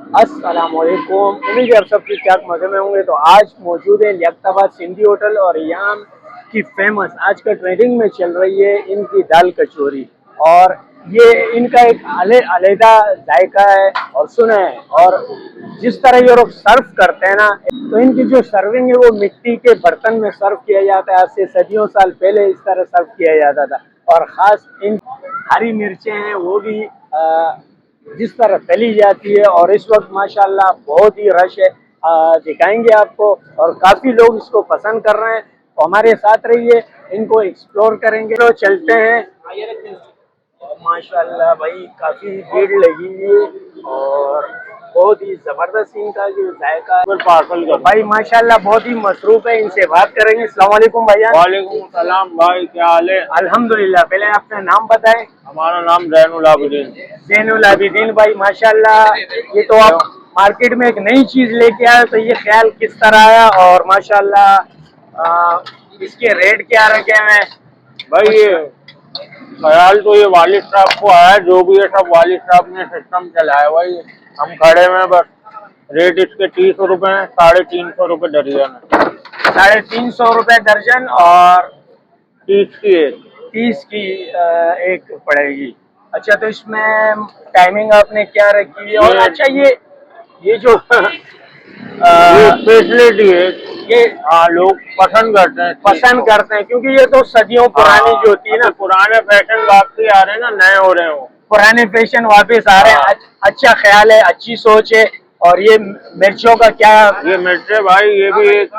अस्सलाम वालेकुम। उम्मीद है आप सब ठीक ठाक मजे में होंगे। तो आज मौजूद है लियाकताबाद सिंधी होटल और यहाँ की फेमस आज का ट्रेंडिंग में चल रही है इनकी दाल कचौरी। और ये इनका एक अलहदा जायका है और सुना है। और जिस तरह ये लोग सर्व करते हैं ना, तो इनकी जो सर्विंग है वो मिट्टी के बर्तन में सर्व किया जाता है। आज से सदियों साल पहले इस तरह सर्व किया जाता था। और ख़ास इन हरी मिर्चें हैं वो भी जिस तरह तली जाती है। और इस वक्त माशाल्लाह बहुत ही रश है, दिखाएंगे आपको। और काफ़ी लोग इसको पसंद कर रहे हैं। तो हमारे साथ रहिए, इनको एक्सप्लोर करेंगे। तो चलते हैं। माशाल्लाह भाई काफ़ी भीड़ लगी हुई है और बहुत ही ज़बरदस्त इनका जो जायका है पार्सल का भाई माशाल्लाह बहुत ही मसरूफ है। इनसे बात करेंगे। अस्सलाम वालेकुम भैया। वालेकुम सलाम भाई, क्या हाल है? अल्हम्दुलिल्लाह। पहले अपना नाम बताएं। हमारा नाम ज़ैनुल आबिदीन। ज़ैनुल आबिदीन भाई माशाल्लाह, ये तो आप मार्केट में एक नई चीज़ लेके आए, तो ये ख्याल किस तरह आया और माशाल्लाह इसके रेट क्या रखे हैं? भाई ये ख्याल तो ये वालिद साहब को आया, जो भी है सब वालिद साहब ने सिस्टम चलाया भाई। हम खड़े में बस। रेट इसके 30 रुपए है, 350 रुपए दर्जन है। 350 रुपए दर्जन और 30 की एक। 30 की एक पड़ेगी। अच्छा, तो इसमें टाइमिंग आपने क्या रखी है? और अच्छा ये जो ये स्पेशलिटी है, ये लोग पसंद करते हैं क्योंकि ये तो सदियों पुरानी जो होती है ना, पुराने फैशन वापसी आ रहे हैं ना, नए हो रहे हैं वो। पुराने फैशन वापस आ रहे हैं। अच्छा ख्याल है, अच्छी सोच है। और ये मिर्चों का क्या? ये मिर्चे भाई, ये भी एक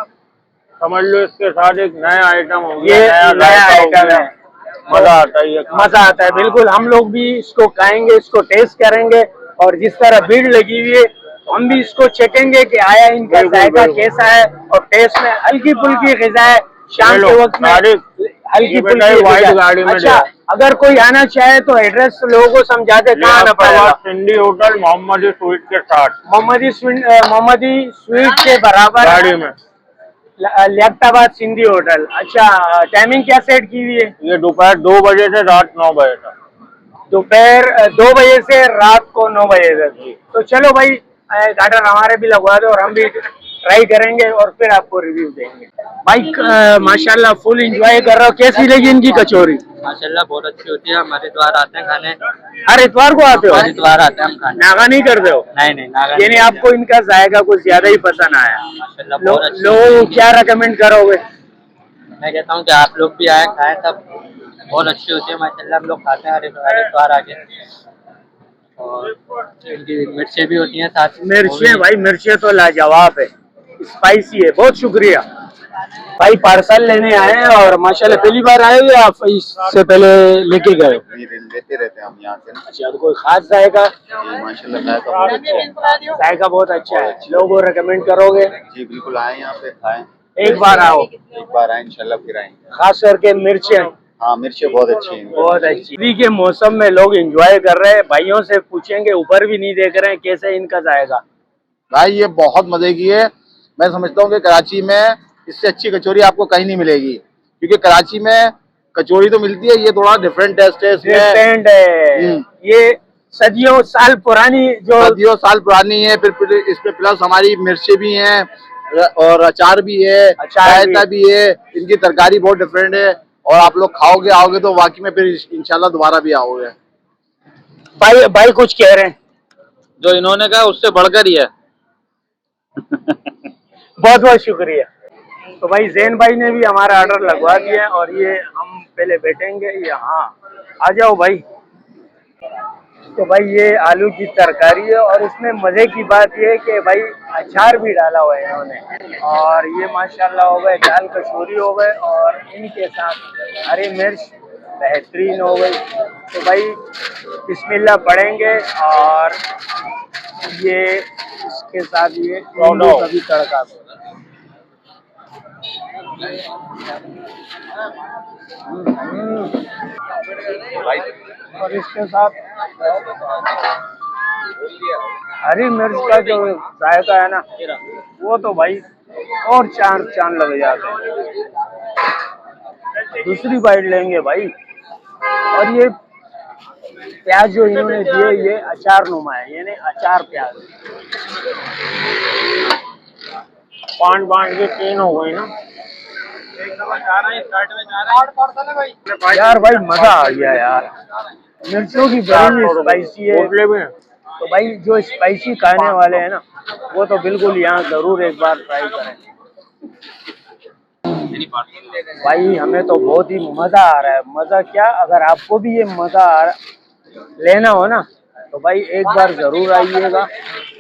समझ लो इसके साथ एक नया आइटम हो गया। ये नया आइटम है, मजा आता है, ये मजा आता है बिल्कुल। हम लोग भी इसको खाएंगे, इसको टेस्ट करेंगे। और जिस तरह भीड़ लगी हुई है, हम भी इसको चखेंगे कि आया इनका जायका कैसा है। और टेस्ट में हल्की फुल्की ग़िज़ा है, शाम के वक्त में हल्की फुल्की वाइट गाड़ी में। अच्छा, अगर कोई आना चाहे तो एड्रेस लोगों को समझा दे, कहाँ आना पड़ेगा? सिंधी होटल मोहम्मदी स्वीट के साथ, मोहम्मदी स्वीट के बराबर गाड़ी में, लियाकताबाद सिंधी होटल। अच्छा, टाइमिंग क्या सेट की हुई है? ये दोपहर 2 बजे से रात 9 बजे तक। दोपहर 2 बजे से रात को 9 बजे तक। तो चलो भाई, गार्डन हमारे भी लगवा दो और हम भी ट्राई करेंगे और फिर आपको रिव्यू देंगे। भाई माशाल्लाह फुल एंजॉय कर रहा हूँ। कैसी लगी इनकी कचौरी? माशाल्लाह बहुत अच्छी होती है। हमारे द्वार आते हैं खाने। हर इतवार को आते हो? हर इतवार आते हैं हम खाने। नागा नहीं करते हो? नहीं नागा यानी आपको इनका जायका कुछ ज्यादा ही पसंद आया? माशाल्लाह बहुत अच्छी। लोगों को क्या रेकमेंड करोगे? मैं कहता हूँ कि आप लोग भी आए, खाएं, सब बहुत अच्छी होती है माशाल्लाह। हम लोग खाते हैं हर इतवार आके। और इनकी मिर्चें भी होती हैं साथ। मिर्चें भाई, मिर्चें तो लाजवाब है, स्पाइसी है। बहुत शुक्रिया भाई। पार्सल लेने आए हैं और माशाल्लाह पहली बार आए हो या आप इससे पहले लेके गए? लेते रहते हैं हम यहाँ से। अच्छा, तो कोई खास जाएगा? माशाल्लाह जायका बहुत अच्छा है। जायका बहुत अच्छा है। लोगों को रेकमेंड करोगे? जी बिल्कुल, आए यहाँ पे खाएं। एक बार आओ, एक बार आए, इंशाल्लाह फिर आएंगे। खास करके मिर्चें। हाँ, मिर्चें बहुत अच्छी हैं। बहुत अच्छी। सर्दी के मौसम में लोग एंजॉय कर रहे हैं। भाइयों से पूछेंगे, ऊपर भी नहीं देख रहे हैं, कैसे इनका जाएगा? भाई ये बहुत मजे की है। मैं समझता हूँ कि कराची में इससे अच्छी कचौरी आपको कहीं नहीं मिलेगी, क्योंकि कराची में कचौरी तो मिलती है, ये थोड़ा डिफरेंट टेस्ट है इसमें। डिफरेंट है, ये सदियों साल पुरानी पुरानी है। फिर इसमें प्लस हमारी मिर्चें भी हैं और अचार भी है, रायता भी है। इनकी तरकारी बहुत डिफरेंट है और आप लोग आओगे तो वाकई में फिर इंशाल्लाह दोबारा भी आओगे। भाई कुछ कह रहे हैं? जो इन्होंने कहा उससे बढ़कर ही है। बहुत बहुत शुक्रिया। तो भाई ज़ैन भाई ने भी हमारा ऑर्डर लगवा दिया है और ये हम पहले बैठेंगे यहाँ। आ जाओ भाई। तो भाई ये आलू की तरकारी है और इसमें मज़े की बात ये है कि भाई अचार भी डाला हुआ है इन्होंने। और ये माशाल्लाह हो गए दाल कचौरी हो गए और इनके साथ हरी मिर्च बेहतरीन हो गई। तो भाई बिस्मिल्लाह पढ़ेंगे और ये इसके साथ ये नींबू का भी तड़का। और इसके साथ हरी मिर्च का जो जायका है ना, वो तो भाई और चांद लग जाते हैं। दूसरी बाइट लेंगे भाई। और ये प्याज जो इन्होंने दिए, ये अचार नुमा है, यानी अचार प्याज। पाँच पाँच की 3 हो गई ना। यार भाई मजा आ गया यार, मिर्चों की भरी हुई स्पाइसी है। होटले भी हैं। तो भाई जो स्पाइसी खाने वाले हैं ना, वो तो बिल्कुल यहाँ जरूर एक बार ट्राई करें। भाई हमें तो बहुत ही मजा आ रहा है। मजा क्या, अगर आपको भी ये मजा लेना हो ना तो भाई एक बार जरूर आइएगा।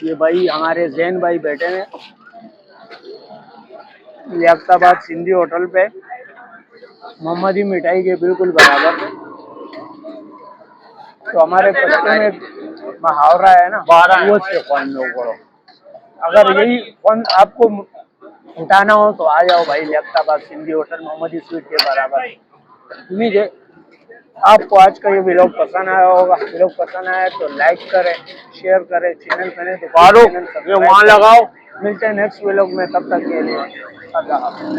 ये भाई हमारे जैन भाई बैठे हैं लियाकताबाद सिंधी होटल पे, मोहम्मदी मिठाई के बिल्कुल बराबर पे। तो हमारे कस्टम में मुहावरा है ना, वो से फोन में करो। अगर यही फोन आपको उठाना हो तो आ जाओ भाई लियाकताबाद सिंधी होटल, मोहम्मदी स्वीट के बराबर। उम्मीद है आपको आज का ये व्लॉग पसंद आया होगा। व्लॉग पसंद आया तो लाइक करें, शेयर करें, चैनल पे नहीं तो ये वहाँ लगाओ। मिलते हैं नेक्स्ट व्लॉग में, तब तक के लिए अल्लाह हाफ़िज़।